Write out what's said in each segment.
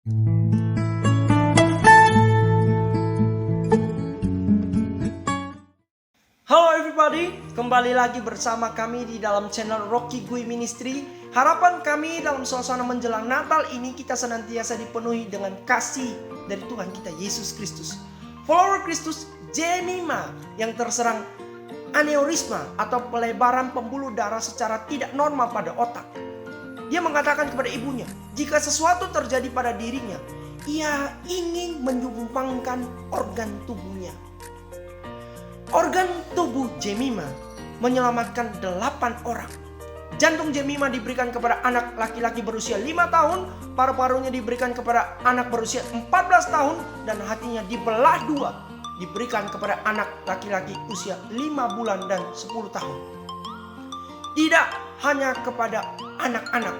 Halo everybody, kembali lagi bersama kami di dalam channel Rocky Gui Ministry. Harapan kami dalam suasana menjelang Natal ini kita senantiasa dipenuhi dengan kasih dari Tuhan kita Yesus Kristus. Follower Kristus Jemima yang terserang aneurisma atau pelebaran pembuluh darah secara tidak normal pada otak. Dia mengatakan kepada ibunya, jika sesuatu terjadi pada dirinya, ia ingin menyumbangkan organ tubuhnya. Organ tubuh Jemima menyelamatkan 8 orang. Jantung Jemima diberikan kepada anak laki-laki berusia 5 tahun, paru-parunya diberikan kepada anak berusia 14 tahun, dan hatinya dibelah dua, diberikan kepada anak laki-laki usia 5 bulan dan 10 tahun. Tidak hanya kepada anak-anak,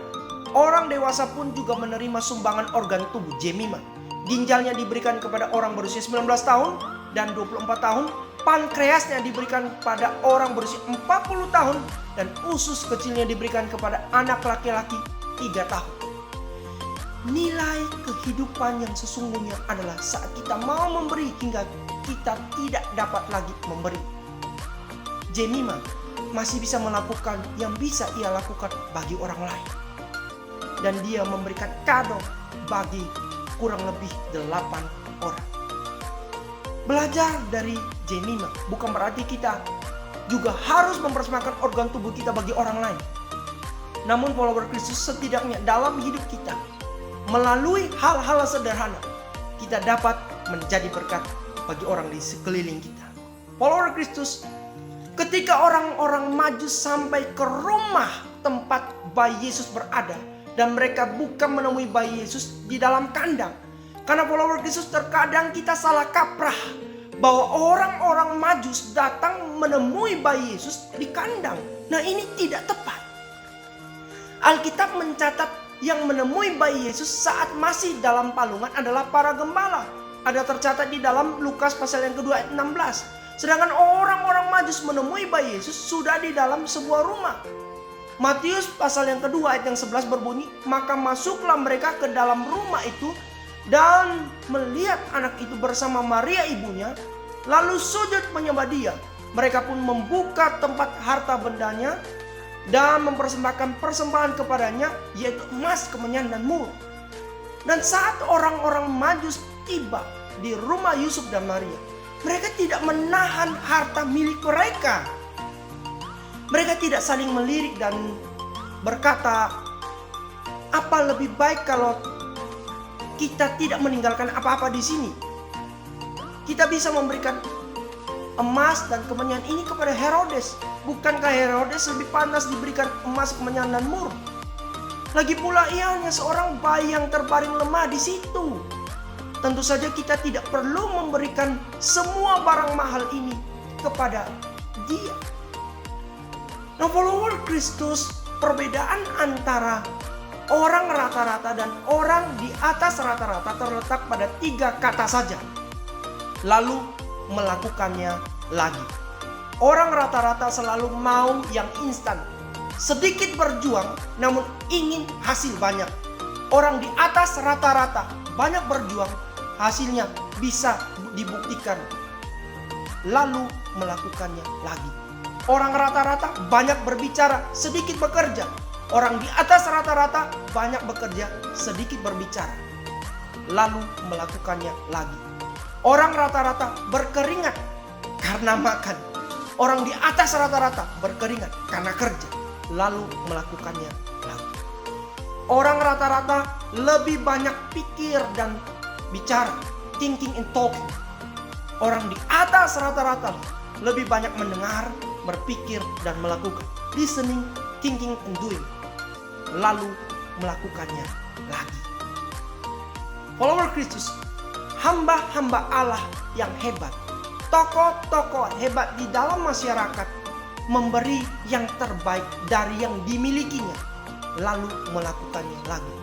orang dewasa pun juga menerima sumbangan organ tubuh Jemima. Ginjalnya diberikan kepada orang berusia 19 tahun dan 24 tahun. Pankreasnya diberikan pada orang berusia 40 tahun dan usus kecilnya diberikan kepada anak laki-laki 3 tahun. Nilai kehidupan yang sesungguhnya adalah saat kita mau memberi hingga kita tidak dapat lagi memberi. Jemima masih bisa melakukan yang bisa ia lakukan bagi orang lain. Dan dia memberikan kado bagi kurang lebih 8 orang. Belajar dari Jemima bukan berarti kita juga harus mempersembahkan organ tubuh kita bagi orang lain. Namun follower Kristus setidaknya dalam hidup kita, melalui hal-hal sederhana, kita dapat menjadi berkat bagi orang di sekeliling kita. Follower Kristus, ketika orang-orang Majus sampai ke rumah tempat bayi Yesus berada, dan mereka bukan menemui bayi Yesus di dalam kandang. Karena follower Kristus terkadang kita salah kaprah bahwa orang-orang Majus datang menemui bayi Yesus di kandang. Nah, ini tidak tepat. Alkitab mencatat yang menemui bayi Yesus saat masih dalam palungan adalah para gembala. Ada tercatat di dalam Lukas pasal yang kedua ayat 16. Sedangkan orang-orang Majus menemui bayi Yesus sudah di dalam sebuah rumah. Matius pasal yang kedua ayat yang 11 berbunyi, maka masuklah mereka ke dalam rumah itu dan melihat anak itu bersama Maria ibunya, lalu sujud menyembah dia. Mereka pun membuka tempat harta bendanya dan mempersembahkan persembahan kepadanya, yaitu emas, kemenyan, dan mur. Dan saat orang-orang Majus tiba di rumah Yusuf dan Maria, mereka tidak menahan harta milik mereka. Mereka tidak saling melirik dan berkata, apa lebih baik kalau kita tidak meninggalkan apa-apa di sini? Kita bisa memberikan emas dan kemenyan ini kepada Herodes. Bukankah Herodes lebih pantas diberikan emas, kemenyan, dan mur? Lagi pula ia hanya seorang bayi yang terbaring lemah di situ. Tentu saja kita tidak perlu memberikan semua barang mahal ini kepada dia. Nah, follower Kristus, perbedaan antara orang rata-rata dan orang di atas rata-rata terletak pada 3 kata saja. Lalu melakukannya lagi. Orang rata-rata selalu mau yang instan. Sedikit berjuang namun ingin hasil banyak. Orang di atas rata-rata banyak berjuang, hasilnya bisa dibuktikan. Lalu melakukannya lagi. Orang rata-rata banyak berbicara, sedikit bekerja. Orang di atas rata-rata banyak bekerja, sedikit berbicara. Lalu melakukannya lagi. Orang rata-rata berkeringat karena makan. Orang di atas rata-rata berkeringat karena kerja. Lalu melakukannya lagi. Orang rata-rata lebih banyak pikir dan bicara, thinking and talking. Orang di atas rata-rata lebih banyak mendengar, berpikir, dan melakukan, listening, thinking, and doing. Lalu melakukannya lagi. Follower Kristus, hamba-hamba Allah yang hebat, tokoh-tokoh hebat di dalam masyarakat memberi yang terbaik dari yang dimilikinya, lalu melakukannya lagi.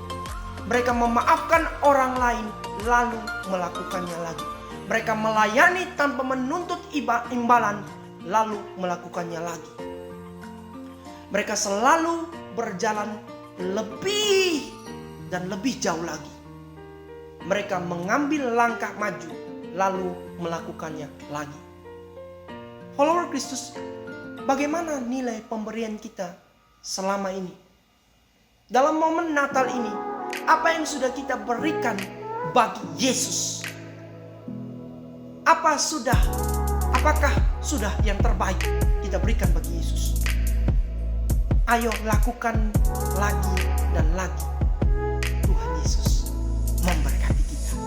Mereka memaafkan orang lain, lalu melakukannya lagi. Mereka melayani tanpa menuntut imbalan, lalu melakukannya lagi. Mereka selalu berjalan lebih dan lebih jauh lagi. mereka mengambil langkah maju lalu melakukannya lagi. Follower Kristus, bagaimana nilai pemberian kita selama ini? Dalam momen Natal ini, apa yang sudah kita berikan bagi Yesus? Apakah sudah yang terbaik kita berikan bagi Yesus? Ayo lakukan lagi dan lagi. Tuhan Yesus memberkati kita.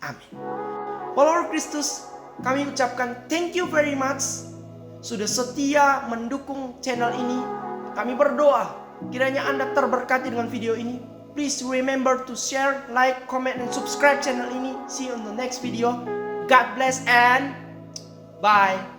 Amin. Follower Kristus, kami ucapkan thank you very much sudah setia mendukung channel ini. Kami berdoa kiranya Anda terberkati dengan video ini. Please remember to share, like, comment, and subscribe channel ini. See you on the next video. God bless and bye.